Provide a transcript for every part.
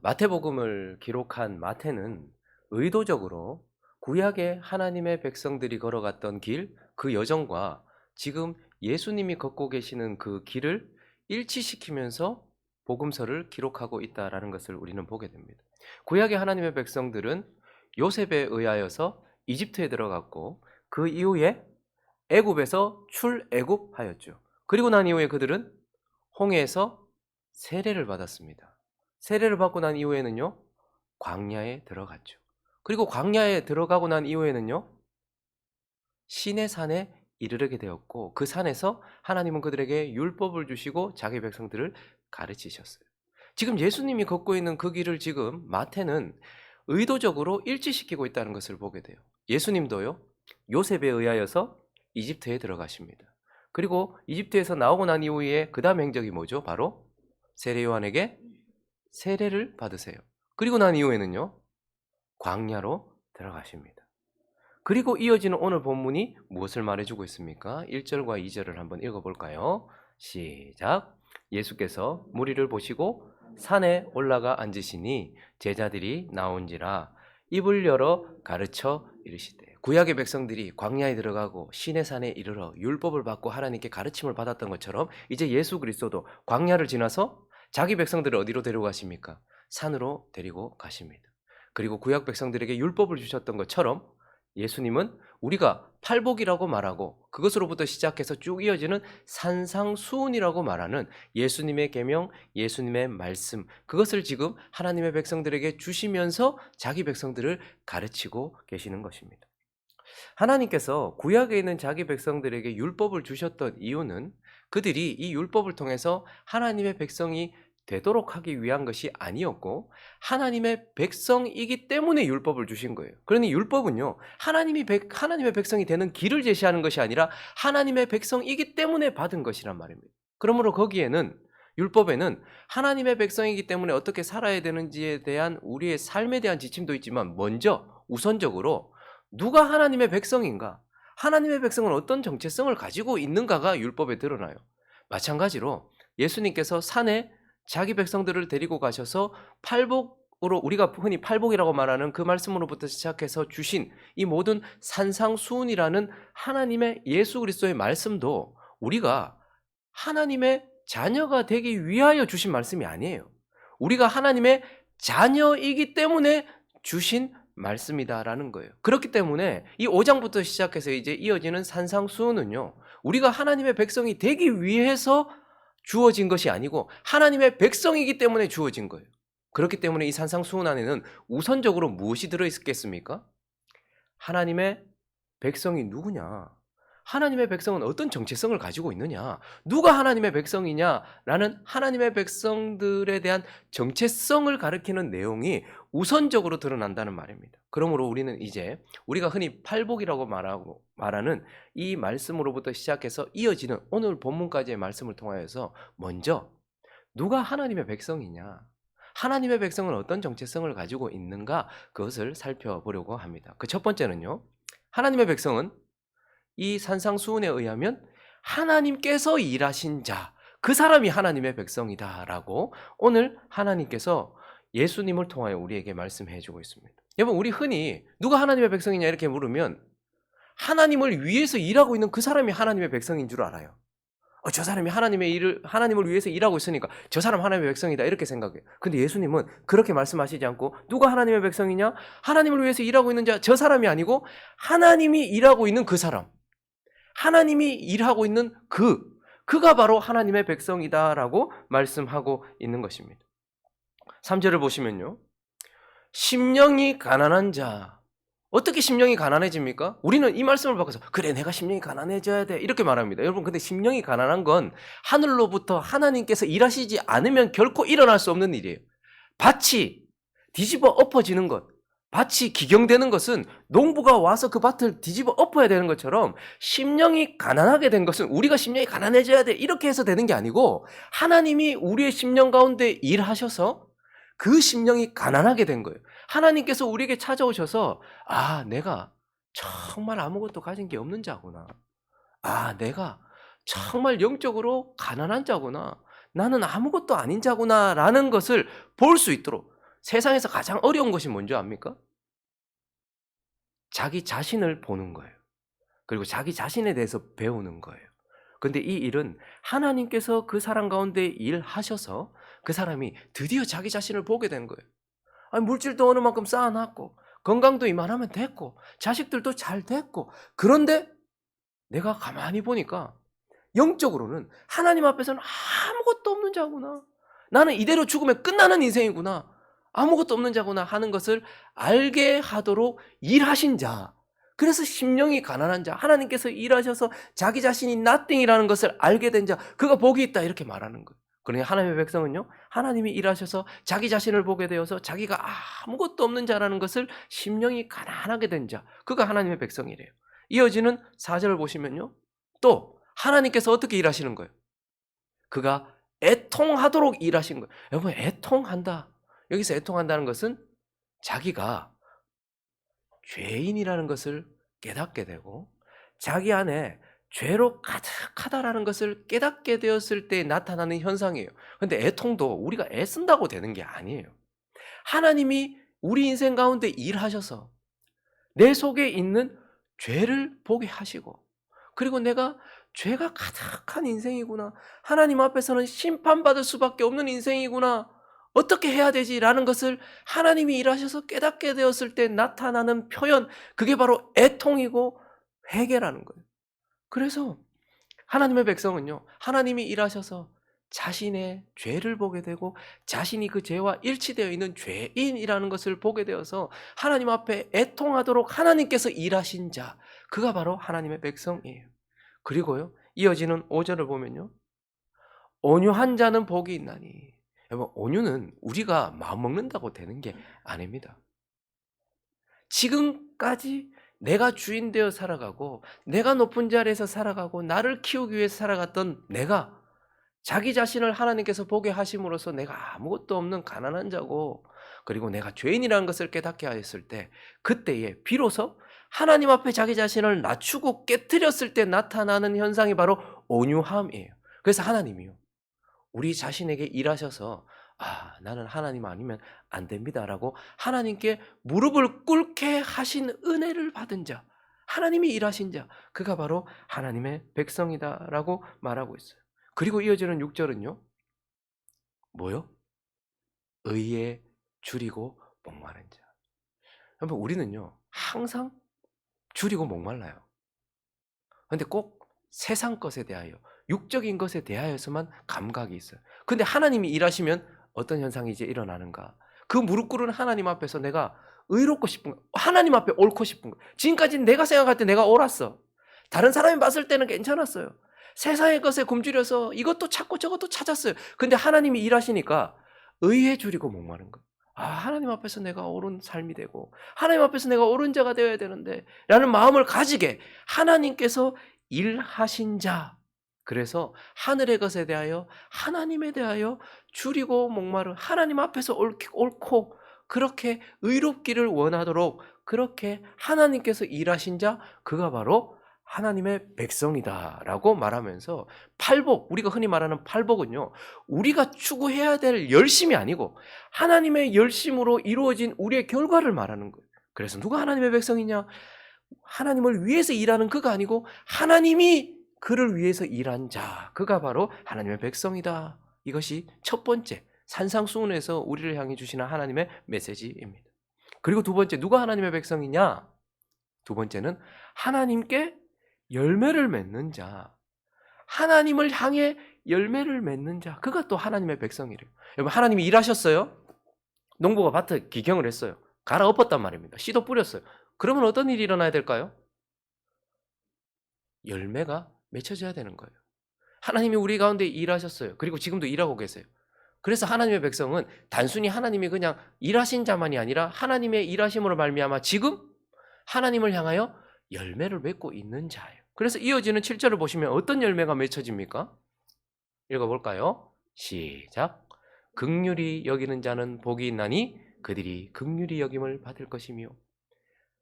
마태복음을 기록한 마태는 의도적으로 구약의 하나님의 백성들이 걸어갔던 길, 그 여정과 지금 예수님이 걷고 계시는 그 길을 일치시키면서 복음서를 기록하고 있다라는 것을 우리는 보게 됩니다. 구약의 하나님의 백성들은 요셉에 의하여서 이집트에 들어갔고 그 이후에 애굽에서 출애굽하였죠. 그리고 난 이후에 그들은 홍해에서 세례를 받았습니다. 세례를 받고 난 이후에는요, 광야에 들어갔죠. 그리고 광야에 들어가고 난 이후에는요, 시내 산에 이르게 되었고, 그 산에서 하나님은 그들에게 율법을 주시고 자기 백성들을 가르치셨어요. 지금 예수님이 걷고 있는 그 길을 지금 마태는 의도적으로 일치시키고 있다는 것을 보게 돼요. 예수님도요, 요셉에 의하여서 이집트에 들어가십니다. 그리고 이집트에서 나오고 난 이후에 그 다음 행적이 뭐죠? 바로 세례 요한에게 세례를 받으세요. 그리고 난 이후에는요, 광야로 들어가십니다. 그리고 이어지는 오늘 본문이 무엇을 말해주고 있습니까? 1절과 2절을 한번 읽어볼까요? 시작. 예수께서 무리를 보시고 산에 올라가 앉으시니 제자들이 나온지라 입을 열어 가르쳐 이르시되. 구약의 백성들이 광야에 들어가고 시내산에 이르러 율법을 받고 하나님께 가르침을 받았던 것처럼 이제 예수 그리스도도 광야를 지나서 자기 백성들을 어디로 데려가십니까? 산으로 데리고 가십니다. 그리고 구약 백성들에게 율법을 주셨던 것처럼 예수님은 우리가 팔복이라고 말하고 그것으로부터 시작해서 쭉 이어지는 산상수훈이라고 말하는 예수님의 계명, 예수님의 말씀, 그것을 지금 하나님의 백성들에게 주시면서 자기 백성들을 가르치고 계시는 것입니다. 하나님께서 구약에 있는 자기 백성들에게 율법을 주셨던 이유는 그들이 이 율법을 통해서 하나님의 백성이 되도록 하기 위한 것이 아니었고 하나님의 백성이기 때문에 율법을 주신 거예요. 그러니 율법은요, 하나님의 백성이 되는 길을 제시하는 것이 아니라 하나님의 백성이기 때문에 받은 것이란 말입니다. 그러므로 거기에는 율법에는 하나님의 백성이기 때문에 어떻게 살아야 되는지에 대한 우리의 삶에 대한 지침도 있지만 먼저 우선적으로 누가 하나님의 백성인가? 하나님의 백성은 어떤 정체성을 가지고 있는가가 율법에 드러나요. 마찬가지로 예수님께서 산에 자기 백성들을 데리고 가셔서 팔복으로 우리가 흔히 팔복이라고 말하는 그 말씀으로부터 시작해서 주신 이 모든 산상수훈이라는 하나님의 예수 그리스도의 말씀도 우리가 하나님의 자녀가 되기 위하여 주신 말씀이 아니에요. 우리가 하나님의 자녀이기 때문에 주신 말씀이다라는 거예요. 그렇기 때문에 이 5장부터 시작해서 이제 이어지는 산상수훈은요, 우리가 하나님의 백성이 되기 위해서 주어진 것이 아니고 하나님의 백성이기 때문에 주어진 거예요. 그렇기 때문에 이 산상수훈 안에는 우선적으로 무엇이 들어있겠습니까? 하나님의 백성이 누구냐? 하나님의 백성은 어떤 정체성을 가지고 있느냐? 누가 하나님의 백성이냐라는 하나님의 백성들에 대한 정체성을 가리키는 내용이 우선적으로 드러난다는 말입니다. 그러므로 우리는 이제 우리가 흔히 팔복이라고 말하는 이 말씀으로부터 시작해서 이어지는 오늘 본문까지의 말씀을 통하여서 먼저 누가 하나님의 백성이냐? 하나님의 백성은 어떤 정체성을 가지고 있는가? 그것을 살펴보려고 합니다. 그 첫 번째는요, 하나님의 백성은 이 산상수훈에 의하면 하나님께서 일하신 자, 그 사람이 하나님의 백성이다라고 오늘 하나님께서 예수님을 통하여 우리에게 말씀해 주고 있습니다. 여러분, 우리 흔히 누가 하나님의 백성이냐 이렇게 물으면 하나님을 위해서 일하고 있는 그 사람이 하나님의 백성인 줄 알아요. 저 사람이 하나님을 위해서 일하고 있으니까 저 사람 하나님의 백성이다 이렇게 생각해요. 근데 예수님은 그렇게 말씀하시지 않고 누가 하나님의 백성이냐? 하나님을 위해서 일하고 있는 자, 저 사람이 아니고 하나님이 일하고 있는 그 사람. 하나님이 일하고 있는 그가 바로 하나님의 백성이다라고 말씀하고 있는 것입니다. 3절을 보시면요, 심령이 가난한 자. 어떻게 심령이 가난해집니까? 우리는 이 말씀을 바꿔서 그래, 내가 심령이 가난해져야 돼 이렇게 말합니다. 여러분, 근데 심령이 가난한 건 하늘로부터 하나님께서 일하시지 않으면 결코 일어날 수 없는 일이에요. 밭이 뒤집어 엎어지는 것, 밭이 기경되는 것은 농부가 와서 그 밭을 뒤집어 엎어야 되는 것처럼 심령이 가난하게 된 것은 우리가 심령이 가난해져야 돼 이렇게 해서 되는 게 아니고 하나님이 우리의 심령 가운데 일하셔서 그 심령이 가난하게 된 거예요. 하나님께서 우리에게 찾아오셔서 내가 정말 아무것도 가진 게 없는 자구나. 내가 정말 영적으로 가난한 자구나. 나는 아무것도 아닌 자구나 라는 것을 볼 수 있도록 세상에서 가장 어려운 것이 뭔지 압니까? 자기 자신을 보는 거예요. 그리고 자기 자신에 대해서 배우는 거예요. 근데 이 일은 하나님께서 그 사람 가운데 일하셔서 그 사람이 드디어 자기 자신을 보게 된 거예요. 아니, 물질도 어느 만큼 쌓아놨고 건강도 이만하면 됐고 자식들도 잘 됐고, 그런데 내가 가만히 보니까 영적으로는 하나님 앞에서는 아무것도 없는 자구나. 나는 이대로 죽으면 끝나는 인생이구나. 아무것도 없는 자구나 하는 것을 알게 하도록 일하신 자. 그래서 심령이 가난한 자, 하나님께서 일하셔서 자기 자신이 nothing이라는 것을 알게 된 자, 그가 복이 있다, 이렇게 말하는 거예요. 그러니 하나님의 백성은요, 하나님이 일하셔서 자기 자신을 보게 되어서 자기가 아무것도 없는 자라는 것을 심령이 가난하게 된 자, 그가 하나님의 백성이래요. 이어지는 4절을 보시면요, 또 하나님께서 어떻게 일하시는 거예요? 그가 애통하도록 일하신 거예요. 여러분, 애통한다. 여기서 애통한다는 것은 자기가 죄인이라는 것을 깨닫게 되고 자기 안에 죄로 가득하다라는 것을 깨닫게 되었을 때 나타나는 현상이에요. 근데 애통도 우리가 애쓴다고 되는 게 아니에요. 하나님이 우리 인생 가운데 일하셔서 내 속에 있는 죄를 보게 하시고, 그리고 내가 죄가 가득한 인생이구나, 하나님 앞에서는 심판받을 수밖에 없는 인생이구나, 어떻게 해야 되지라는 것을 하나님이 일하셔서 깨닫게 되었을 때 나타나는 표현, 그게 바로 애통이고 회개라는 거예요. 그래서 하나님의 백성은요, 하나님이 일하셔서 자신의 죄를 보게 되고 자신이 그 죄와 일치되어 있는 죄인이라는 것을 보게 되어서 하나님 앞에 애통하도록 하나님께서 일하신 자, 그가 바로 하나님의 백성이에요. 그리고요, 이어지는 5절을 보면요, 온유한 자는 복이 있나니. 여러분, 온유는 우리가 마음먹는다고 되는 게 아닙니다. 지금까지 내가 주인 되어 살아가고 내가 높은 자리에서 살아가고 나를 키우기 위해서 살아갔던 내가 자기 자신을 하나님께서 보게 하심으로써 내가 아무것도 없는 가난한 자고, 그리고 내가 죄인이라는 것을 깨닫게 하였을 때, 그때에 비로소 하나님 앞에 자기 자신을 낮추고 깨뜨렸을 때 나타나는 현상이 바로 온유함이에요. 그래서 하나님이요, 우리 자신에게 일하셔서 나는 하나님 아니면 안 됩니다라고 하나님께 무릎을 꿇게 하신 은혜를 받은 자, 하나님이 일하신 자, 그가 바로 하나님의 백성이다라고 말하고 있어요. 그리고 이어지는 6절은요, 뭐요? 의에 줄이고 목마른 자. 여러분, 우리는요 항상 줄이고 목말라요. 근데 꼭 세상 것에 대하여, 육적인 것에 대하여서만 감각이 있어요. 근데 하나님이 일하시면 어떤 현상이 이제 일어나는가? 그 무릎 꿇은 하나님 앞에서 내가 의롭고 싶은 거, 하나님 앞에 옳고 싶은 거. 지금까지는 내가 생각할 때 내가 옳았어. 다른 사람이 봤을 때는 괜찮았어요. 세상의 것에 굶주려서 이것도 찾고 저것도 찾았어요. 근데 하나님이 일하시니까 의에 줄이고 목마른 거. 하나님 앞에서 내가 옳은 삶이 되고 하나님 앞에서 내가 옳은 자가 되어야 되는데 라는 마음을 가지게 하나님께서 일하신 자. 그래서 하늘의 것에 대하여, 하나님에 대하여 줄이고 목마른, 하나님 앞에서 옳고 그렇게 의롭기를 원하도록 그렇게 하나님께서 일하신 자, 그가 바로 하나님의 백성이다라고 말하면서, 팔복, 우리가 흔히 말하는 팔복은요, 우리가 추구해야 될 열심이 아니고 하나님의 열심으로 이루어진 우리의 결과를 말하는 거예요. 그래서 누가 하나님의 백성이냐? 하나님을 위해서 일하는 그가 아니고 하나님이 그를 위해서 일한 자, 그가 바로 하나님의 백성이다. 이것이 첫 번째 산상수훈에서 우리를 향해 주시는 하나님의 메시지입니다. 그리고 두 번째, 누가 하나님의 백성이냐? 두 번째는 하나님께 열매를 맺는 자, 하나님을 향해 열매를 맺는 자, 그가 또 하나님의 백성이래요. 여러분, 하나님이 일하셨어요. 농부가 밭에 기경을 했어요. 갈아엎었단 말입니다. 씨도 뿌렸어요. 그러면 어떤 일이 일어나야 될까요? 열매가 맺혀져야 되는 거예요. 하나님이 우리 가운데 일하셨어요. 그리고 지금도 일하고 계세요. 그래서 하나님의 백성은 단순히 하나님이 그냥 일하신 자만이 아니라 하나님의 일하심으로 말미암아 지금 하나님을 향하여 열매를 맺고 있는 자예요. 그래서 이어지는 7절을 보시면 어떤 열매가 맺혀집니까? 읽어볼까요? 시작. 긍휼히 여기는 자는 복이 있나니 그들이 긍휼히 여김을 받을 것이며.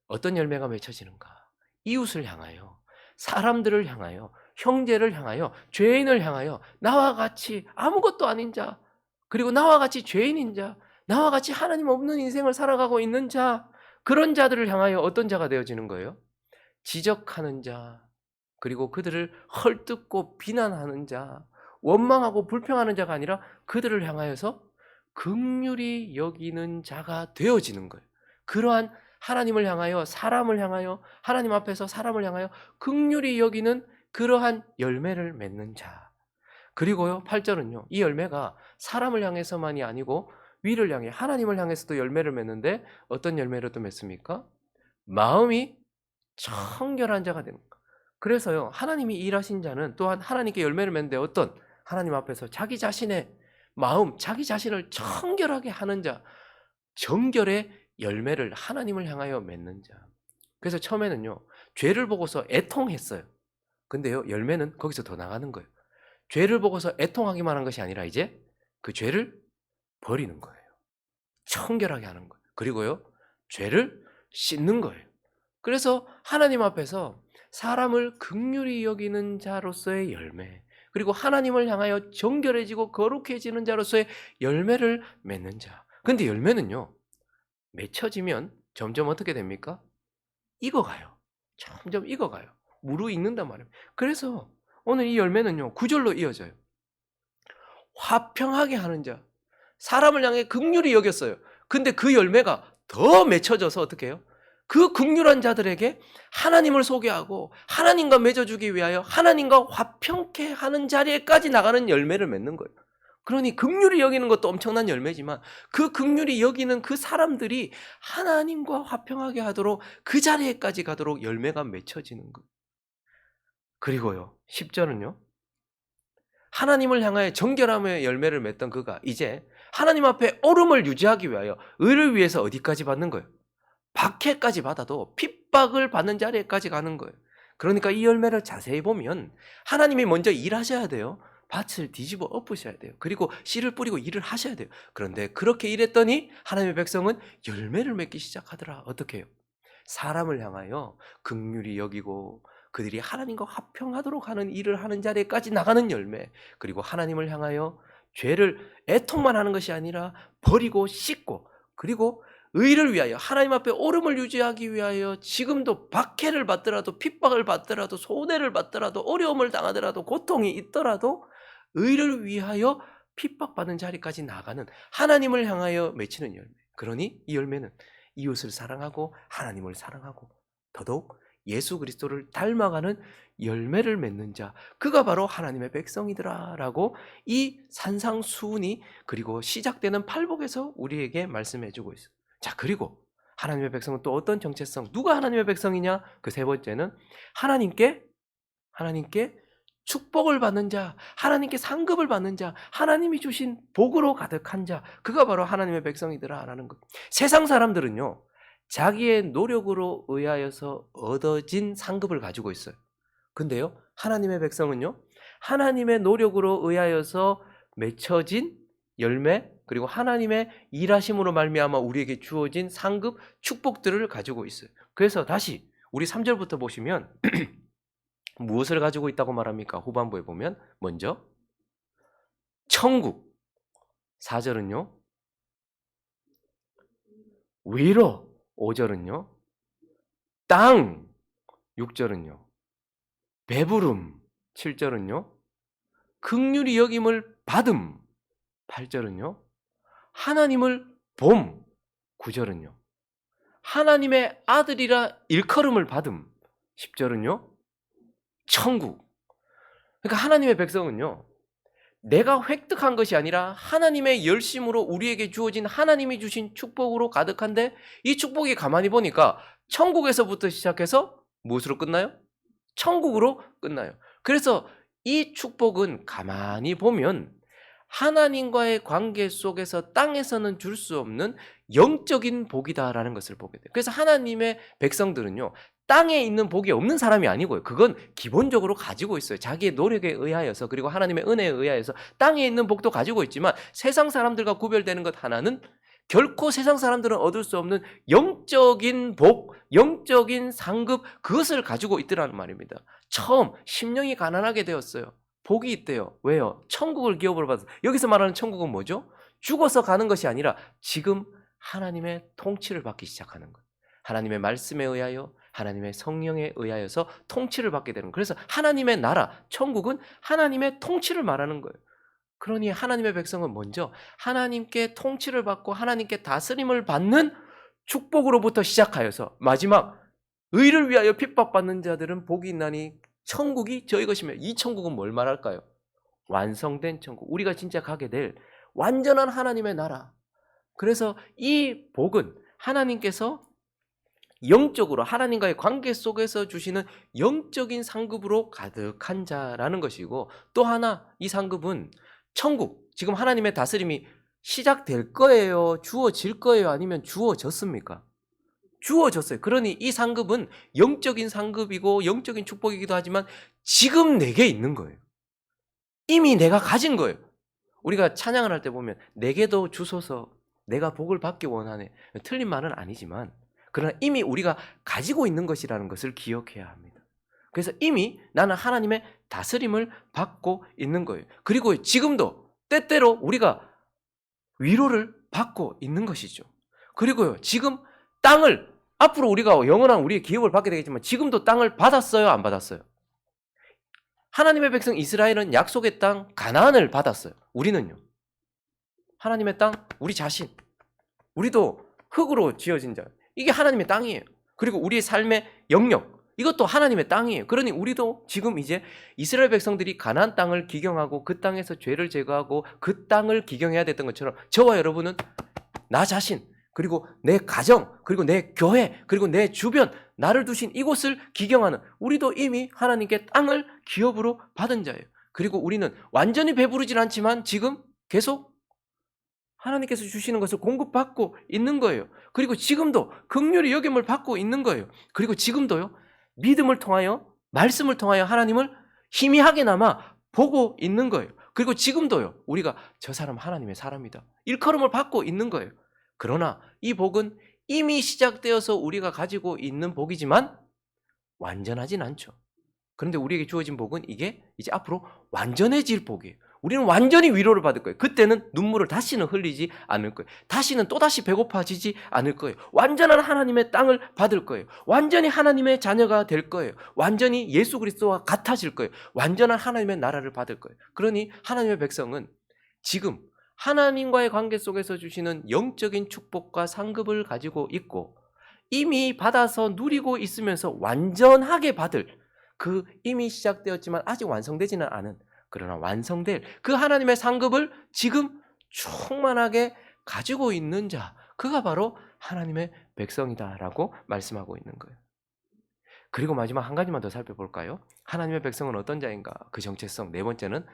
어떤 열매가 맺혀지는가? 이웃을 향하여, 사람들을 향하여, 형제를 향하여, 죄인을 향하여, 나와 같이 아무것도 아닌 자, 그리고 나와 같이 죄인인 자, 나와 같이 하나님 없는 인생을 살아가고 있는 자, 그런 자들을 향하여 어떤 자가 되어지는 거예요? 지적하는 자, 그리고 그들을 헐뜯고 비난하는 자, 원망하고 불평하는 자가 아니라 그들을 향하여서 긍휼히 여기는 자가 되어지는 거예요. 그러한 하나님을 향하여, 사람을 향하여, 하나님 앞에서 사람을 향하여 긍휼히 여기는 그러한 열매를 맺는 자. 그리고요, 8절은요, 이 열매가 사람을 향해서만이 아니고 위를 향해 하나님을 향해서도 열매를 맺는데 어떤 열매를 또 맺습니까? 마음이 청결한 자가 되는 거예요. 그래서요, 하나님이 일하신 자는 또한 하나님께 열매를 맺는데 어떤, 하나님 앞에서 자기 자신의 마음, 자기 자신을 청결하게 하는 자, 정결의 열매를 하나님을 향하여 맺는 자. 그래서 처음에는요, 죄를 보고서 애통했어요. 근데요, 열매는 거기서 더 나가는 거예요. 죄를 보고서 애통하기만 한 것이 아니라 이제 그 죄를 버리는 거예요. 청결하게 하는 거예요. 그리고요, 죄를 씻는 거예요. 그래서 하나님 앞에서 사람을 긍휼히 여기는 자로서의 열매, 그리고 하나님을 향하여 정결해지고 거룩해지는 자로서의 열매를 맺는 자. 근데 열매는요, 맺혀지면 점점 어떻게 됩니까? 익어가요. 점점 익어가요. 무르익는단 말이에요. 그래서 오늘 이 열매는요, 9절로 이어져요. 화평하게 하는 자, 사람을 향해 긍휼히 여겼어요. 근데 그 열매가 더 맺혀져서 어떻게 해요? 그 긍휼한 자들에게 하나님을 소개하고 하나님과 맺어주기 위하여 하나님과 화평케 하는 자리에까지 나가는 열매를 맺는 거예요. 그러니 긍휼히 여기는 것도 엄청난 열매지만 그 긍휼히 여기는 그 사람들이 하나님과 화평하게 하도록 그 자리에까지 가도록 열매가 맺혀지는 거예요. 그리고요, 10절은요, 하나님을 향하여 정결함의 열매를 맺던 그가 이제 하나님 앞에 옳음을 유지하기 위하여 의를 위해서 어디까지 받는 거예요? 박해까지 받아도 핍박을 받는 자리에까지 가는 거예요. 그러니까 이 열매를 자세히 보면 하나님이 먼저 일하셔야 돼요. 밭을 뒤집어 엎으셔야 돼요. 그리고 씨를 뿌리고 일을 하셔야 돼요. 그런데 그렇게 일했더니 하나님의 백성은 열매를 맺기 시작하더라. 어떻게 해요? 사람을 향하여 긍휼히 여기고 그들이 하나님과 화평하도록 하는 일을 하는 자리에까지 나가는 열매, 그리고 하나님을 향하여 죄를 애통만 하는 것이 아니라 버리고 씻고, 그리고 의를 위하여 하나님 앞에 옳음을 유지하기 위하여 지금도 박해를 받더라도 핍박을 받더라도 손해를 받더라도 어려움을 당하더라도 고통이 있더라도 의를 위하여 핍박받는 자리까지 나가는 하나님을 향하여 맺히는 열매. 그러니 이 열매는 이웃을 사랑하고 하나님을 사랑하고 더더욱 예수 그리스도를 닮아가는 열매를 맺는 자, 그가 바로 하나님의 백성이더라 라고 이 산상수훈이 그리고 시작되는 팔복에서 우리에게 말씀해주고 있어요. 자, 그리고 하나님의 백성은 또 어떤 정체성, 누가 하나님의 백성이냐? 그 세 번째는 하나님께 축복을 받는 자, 하나님께 상급을 받는 자, 하나님이 주신 복으로 가득한 자, 그가 바로 하나님의 백성이더라 라는 것. 세상 사람들은요, 자기의 노력으로 의하여서 얻어진 상급을 가지고 있어요. 근데요, 하나님의 백성은요, 하나님의 노력으로 의하여서 맺혀진 열매, 그리고 하나님의 일하심으로 말미암아 우리에게 주어진 상급, 축복들을 가지고 있어요. 그래서 다시 우리 3절부터 보시면 무엇을 가지고 있다고 말합니까? 후반부에 보면 먼저 천국, 4절은요 위로, 5절은요 땅, 6절은요 배부름, 7절은요 긍휼히 여김을 받음, 8절은요 하나님을 봄, 9절은요 하나님의 아들이라 일컬음을 받음, 10절은요 천국. 그러니까 하나님의 백성은요, 내가 획득한 것이 아니라 하나님의 열심으로 우리에게 주어진 하나님이 주신 축복으로 가득한데, 이 축복이 가만히 보니까 천국에서부터 시작해서 무엇으로 끝나요? 천국으로 끝나요. 그래서 이 축복은 가만히 보면 하나님과의 관계 속에서 땅에서는 줄 수 없는 영적인 복이다라는 것을 보게 돼요. 그래서 하나님의 백성들은요, 땅에 있는 복이 없는 사람이 아니고요, 그건 기본적으로 가지고 있어요. 자기의 노력에 의하여서, 그리고 하나님의 은혜에 의하여서 땅에 있는 복도 가지고 있지만 세상 사람들과 구별되는 것 하나는 결코 세상 사람들은 얻을 수 없는 영적인 복, 영적인 상급, 그것을 가지고 있더라는 말입니다. 처음 심령이 가난하게 되었어요. 복이 있대요. 왜요? 천국을 기업으로 받아서. 여기서 말하는 천국은 뭐죠? 죽어서 가는 것이 아니라 지금 하나님의 통치를 받기 시작하는 거예요. 하나님의 말씀에 의하여 하나님의 성령에 의하여서 통치를 받게 되는 거예요. 그래서 하나님의 나라, 천국은 하나님의 통치를 말하는 거예요. 그러니 하나님의 백성은 먼저 하나님께 통치를 받고 하나님께 다스림을 받는 축복으로부터 시작하여서 마지막 의를 위하여 핍박받는 자들은 복이 있나니 천국이 저희 것이며, 이 천국은 뭘 말할까요? 완성된 천국, 우리가 진짜 가게 될 완전한 하나님의 나라. 그래서 이 복은 하나님께서 영적으로 하나님과의 관계 속에서 주시는 영적인 상급으로 가득한 자라는 것이고, 또 하나 이 상급은 천국, 지금 하나님의 다스림이 시작될 거예요? 주어질 거예요? 아니면 주어졌습니까? 주어졌어요. 그러니 이 상급은 영적인 상급이고 영적인 축복이기도 하지만 지금 내게 있는 거예요. 이미 내가 가진 거예요. 우리가 찬양을 할 때 보면 내게도 주소서, 내가 복을 받기 원하네. 틀린 말은 아니지만 그러나 이미 우리가 가지고 있는 것이라는 것을 기억해야 합니다. 그래서 이미 나는 하나님의 다스림을 받고 있는 거예요. 그리고 지금도 때때로 우리가 위로를 받고 있는 것이죠. 그리고요, 지금 땅을, 앞으로 우리가 영원한 우리의 기업을 받게 되겠지만 지금도 땅을 받았어요, 안 받았어요? 하나님의 백성 이스라엘은 약속의 땅 가나안을 받았어요. 우리는요, 하나님의 땅, 우리 자신, 우리도 흙으로 지어진 자, 이게 하나님의 땅이에요. 그리고 우리의 삶의 영역, 이것도 하나님의 땅이에요. 그러니 우리도 지금 이제 이스라엘 백성들이 가나안 땅을 기경하고 그 땅에서 죄를 제거하고 그 땅을 기경해야 됐던 것처럼 저와 여러분은 나 자신, 그리고 내 가정, 그리고 내 교회, 그리고 내 주변, 나를 두신 이곳을 기경하는, 우리도 이미 하나님께 땅을 기업으로 받은 자예요. 그리고 우리는 완전히 배부르진 않지만 지금 계속 하나님께서 주시는 것을 공급받고 있는 거예요. 그리고 지금도 긍휼히 여김을 받고 있는 거예요. 그리고 지금도요, 믿음을 통하여, 말씀을 통하여 하나님을 희미하게나마 보고 있는 거예요. 그리고 지금도요, 우리가 저 사람 하나님의 사람이다, 일컬음을 받고 있는 거예요. 그러나 이 복은 이미 시작되어서 우리가 가지고 있는 복이지만 완전하진 않죠. 그런데 우리에게 주어진 복은 이게 이제 앞으로 완전해질 복이에요. 우리는 완전히 위로를 받을 거예요. 그때는 눈물을 다시는 흘리지 않을 거예요. 다시는 또다시 배고파지지 않을 거예요. 완전한 하나님의 땅을 받을 거예요. 완전히 하나님의 자녀가 될 거예요. 완전히 예수 그리스도와 같아질 거예요. 완전한 하나님의 나라를 받을 거예요. 그러니 하나님의 백성은 지금 하나님과의 관계 속에서 주시는 영적인 축복과 상급을 가지고 있고, 이미 받아서 누리고 있으면서 완전하게 받을, 그 이미 시작되었지만 아직 완성되지는 않은, 그러나 완성될 그 하나님의 상급을 지금 충만하게 가지고 있는 자, 그가 바로 하나님의 백성이다라고 말씀하고 있는 거예요. 그리고 마지막 한 가지만 더 살펴볼까요? 하나님의 백성은 어떤 자인가? 그 정체성, 네 번째는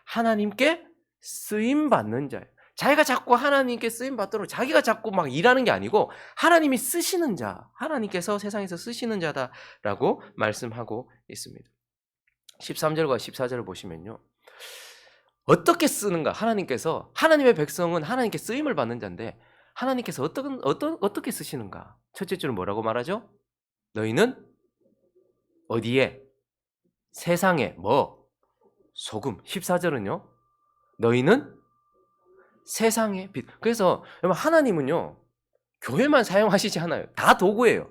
하나님께 쓰임받는 자예요. 자기가 자꾸 하나님께 쓰임받도록 자기가 자꾸 막 일하는 게 아니고 하나님이 쓰시는 자, 하나님께서 세상에서 쓰시는 자다라고 말씀하고 있습니다. 13절과 14절을 보시면요, 어떻게 쓰는가? 하나님께서, 하나님의 백성은 하나님께 쓰임을 받는 자인데 하나님께서 어떻게 쓰시는가? 첫째 줄은 뭐라고 말하죠? 너희는 어디에? 세상에 뭐? 소금. 14절은요, 너희는 세상의 빛. 그래서 여러분, 하나님은요, 교회만 사용하시지 않아요. 다 도구예요.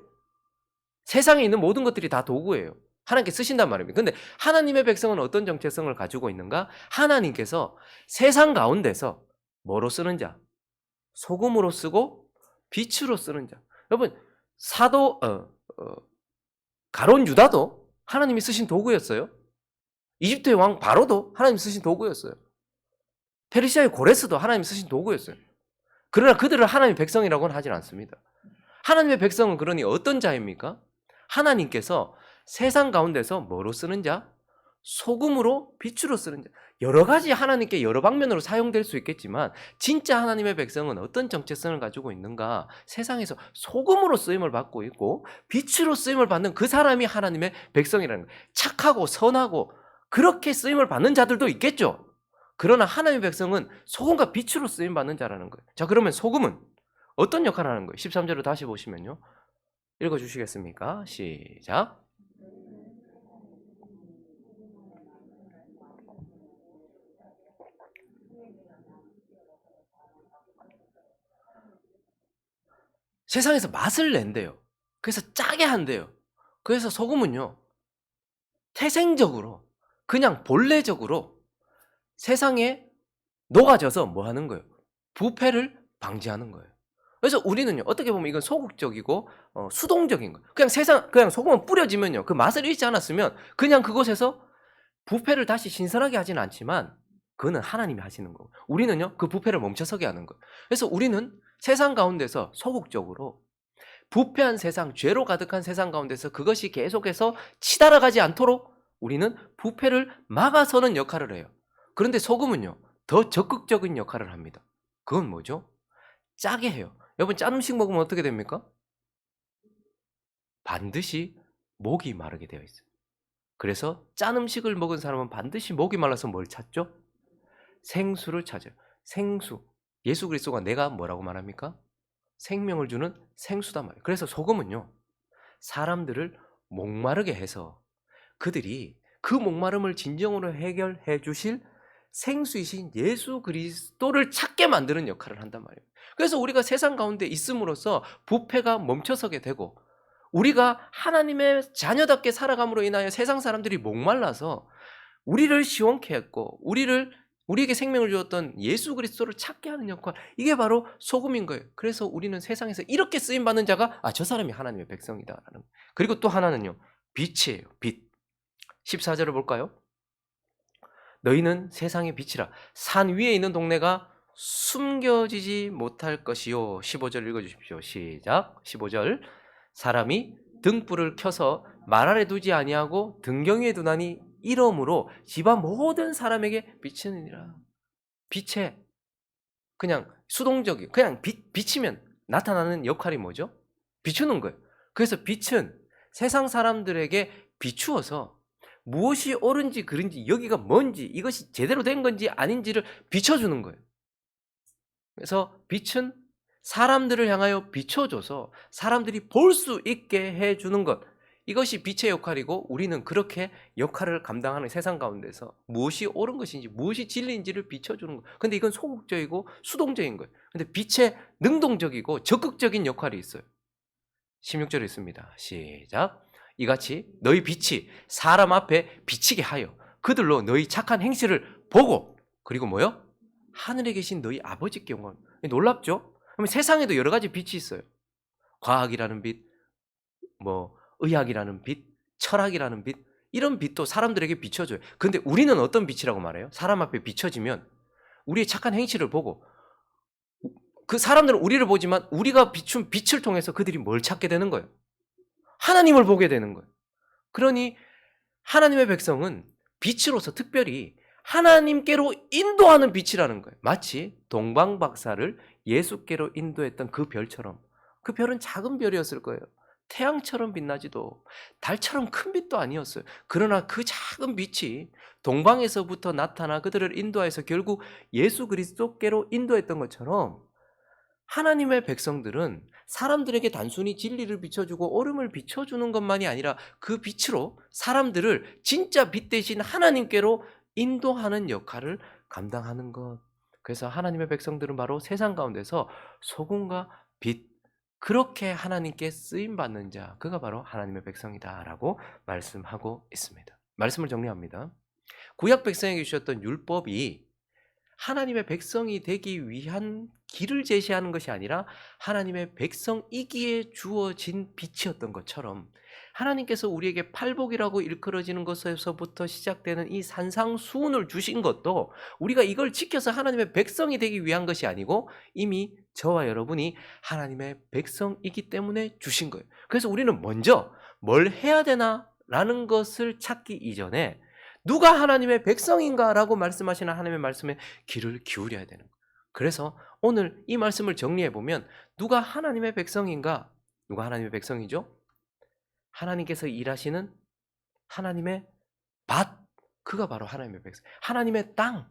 세상에 있는 모든 것들이 다 도구예요. 하나님께 쓰신단 말입니다. 근데 하나님의 백성은 어떤 정체성을 가지고 있는가? 하나님께서 세상 가운데서 뭐로 쓰는 자? 소금으로 쓰고 빛으로 쓰는 자. 여러분, 사도 가론 유다도 하나님이 쓰신 도구였어요. 이집트의 왕 바로도 하나님이 쓰신 도구였어요. 페르시아의 고레스도 하나님이 쓰신 도구였어요. 그러나 그들을 하나님의 백성이라고는 하진 않습니다. 하나님의 백성은 그러니 어떤 자입니까? 하나님께서 세상 가운데서 뭐로 쓰는 자? 소금으로, 빛으로 쓰는 자. 여러 가지 하나님께 여러 방면으로 사용될 수 있겠지만 진짜 하나님의 백성은 어떤 정체성을 가지고 있는가? 세상에서 소금으로 쓰임을 받고 있고 빛으로 쓰임을 받는 그 사람이 하나님의 백성이라는 거예요. 착하고 선하고 그렇게 쓰임을 받는 자들도 있겠죠. 그러나 하나님의 백성은 소금과 빛으로 쓰임 받는 자라는 거예요. 자, 그러면 소금은 어떤 역할을 하는 거예요? 13절을 다시 보시면요, 읽어주시겠습니까? 시작. 세상에서 맛을 낸대요. 그래서 짜게 한대요. 그래서 소금은요, 태생적으로, 그냥 본래적으로 세상에 녹아져서 뭐 하는 거예요? 부패를 방지하는 거예요. 그래서 우리는요, 어떻게 보면 이건 소극적이고 수동적인 거예요. 그냥 소금은 뿌려지면요, 그 맛을 잃지 않았으면 그냥 그곳에서 부패를 다시 신선하게 하지는 않지만 그거는 하나님이 하시는 거고, 우리는요 그 부패를 멈춰서게 하는 거예요. 그래서 우리는 세상 가운데서 소극적으로 부패한 세상, 죄로 가득한 세상 가운데서 그것이 계속해서 치달아가지 않도록 우리는 부패를 막아서는 역할을 해요. 그런데 소금은요, 더 적극적인 역할을 합니다. 그건 뭐죠? 짜게 해요. 여러분, 짠 음식 먹으면 어떻게 됩니까? 반드시 목이 마르게 되어 있어요. 그래서 짠 음식을 먹은 사람은 반드시 목이 말라서 뭘 찾죠? 생수를 찾아요. 생수. 예수 그리스도가 내가 뭐라고 말합니까? 생명을 주는 생수단 말이에요. 그래서 소금은요, 사람들을 목마르게 해서 그들이 그 목마름을 진정으로 해결해 주실 생수이신 예수 그리스도를 찾게 만드는 역할을 한단 말이에요. 그래서 우리가 세상 가운데 있음으로써 부패가 멈춰서게 되고, 우리가 하나님의 자녀답게 살아감으로 인하여 세상 사람들이 목말라서 우리를 시원케 했고 우리에게 생명을 주었던 예수 그리스도를 찾게 하는 역할, 이게 바로 소금인 거예요. 그래서 우리는 세상에서 이렇게 쓰임 받는 자가 저 사람이 하나님의 백성이다라는. 그리고 또 하나는요, 빛이에요. 빛. 14절을 볼까요? 너희는 세상의 빛이라. 산 위에 있는 동네가 숨겨지지 못할 것이요. 15절 읽어주십시오. 시작. 15절. 사람이 등불을 켜서 말 아래 두지 아니하고 등경 위에 두나니 이러므로 집안 모든 사람에게 비치느니라. 빛에 그냥 수동적이, 그냥 비치면 나타나는 역할이 뭐죠? 비추는 거예요. 그래서 빛은 세상 사람들에게 비추어서 무엇이 옳은지 그른지, 여기가 뭔지, 이것이 제대로 된 건지 아닌지를 비춰주는 거예요. 그래서 빛은 사람들을 향하여 비춰줘서 사람들이 볼 수 있게 해주는 것, 이것이 빛의 역할이고, 우리는 그렇게 역할을 감당하는 세상 가운데서 무엇이 옳은 것인지 무엇이 진리인지를 비춰주는 것. 근데 이건 소극적이고 수동적인 거예요. 근데 빛의 능동적이고 적극적인 역할이 있어요. 16절에 있습니다. 시작. 이같이 너희 빛이 사람 앞에 비치게 하여 그들로 너희 착한 행실을 보고, 그리고 뭐요? 하늘에 계신 너희 아버지께 영광. 놀랍죠? 그러면 세상에도 여러 가지 빛이 있어요. 과학이라는 빛, 뭐 의학이라는 빛, 철학이라는 빛, 이런 빛도 사람들에게 비춰줘요. 근데 우리는 어떤 빛이라고 말해요? 사람 앞에 비춰지면 우리의 착한 행실을 보고, 그 사람들은 우리를 보지만 우리가 비춘 빛을 통해서 그들이 뭘 찾게 되는 거예요? 하나님을 보게 되는 거예요. 그러니 하나님의 백성은 빛으로서 특별히 하나님께로 인도하는 빛이라는 거예요. 마치 동방박사를 예수께로 인도했던 그 별처럼. 그 별은 작은 별이었을 거예요. 태양처럼 빛나지도 달처럼 큰 빛도 아니었어요. 그러나 그 작은 빛이 동방에서부터 나타나 그들을 인도해서 결국 예수 그리스도께로 인도했던 것처럼, 하나님의 백성들은 사람들에게 단순히 진리를 비춰주고 옳음을 비춰주는 것만이 아니라 그 빛으로 사람들을 진짜 빛 대신 하나님께로 인도하는 역할을 감당하는 것. 그래서 하나님의 백성들은 바로 세상 가운데서 소금과 빛, 그렇게 하나님께 쓰임받는 자, 그가 바로 하나님의 백성이다라고 말씀하고 있습니다. 말씀을 정리합니다. 구약 백성에게 주셨던 율법이 하나님의 백성이 되기 위한 길을 제시하는 것이 아니라 하나님의 백성이기에 주어진 빛이었던 것처럼, 하나님께서 우리에게 팔복이라고 일컬어지는 것에서부터 시작되는 이 산상수훈을 주신 것도 우리가 이걸 지켜서 하나님의 백성이 되기 위한 것이 아니고 이미 저와 여러분이 하나님의 백성이기 때문에 주신 거예요. 그래서 우리는 먼저 뭘 해야 되나라는 것을 찾기 이전에 누가 하나님의 백성인가라고 말씀하시는 하나님의 말씀에 귀를 기울여야 되는 거예요. 그래서 오늘 이 말씀을 정리해 보면, 누가 하나님의 백성인가? 누가 하나님의 백성이죠? 하나님께서 일하시는 하나님의 밭, 그가 바로 하나님의 백성. 하나님의 땅,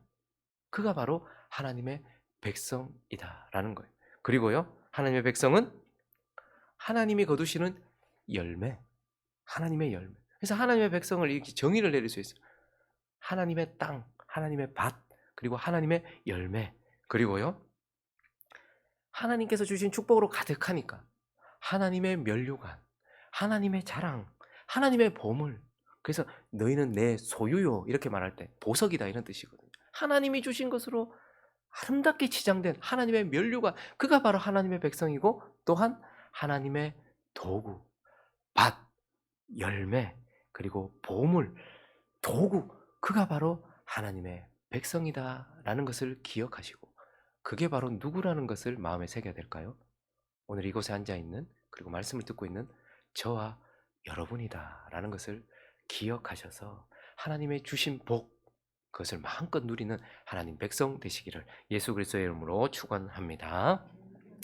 그가 바로 하나님의 백성이다라는 거예요. 그리고요, 하나님의 백성은 하나님이 거두시는 열매, 하나님의 열매. 그래서 하나님의 백성을 이렇게 정의를 내릴 수 있어요. 하나님의 땅, 하나님의 밭, 그리고 하나님의 열매. 그리고요, 하나님께서 주신 축복으로 가득하니까 하나님의 면류관, 하나님의 자랑, 하나님의 보물. 그래서 너희는 내 소유요 이렇게 말할 때 보석이다 이런 뜻이거든요. 하나님이 주신 것으로 아름답게 치장된 하나님의 면류관, 그가 바로 하나님의 백성이고 또한 하나님의 도구, 밭, 열매, 그리고 보물, 도구, 그가 바로 하나님의 백성이다라는 것을 기억하시고, 그게 바로 누구라는 것을 마음에 새겨야 될까요? 오늘 이곳에 앉아 있는, 그리고 말씀을 듣고 있는 저와 여러분이다라는 것을 기억하셔서 하나님의 주신 복, 그것을 마음껏 누리는 하나님 백성 되시기를 예수 그리스도의 이름으로 축원합니다.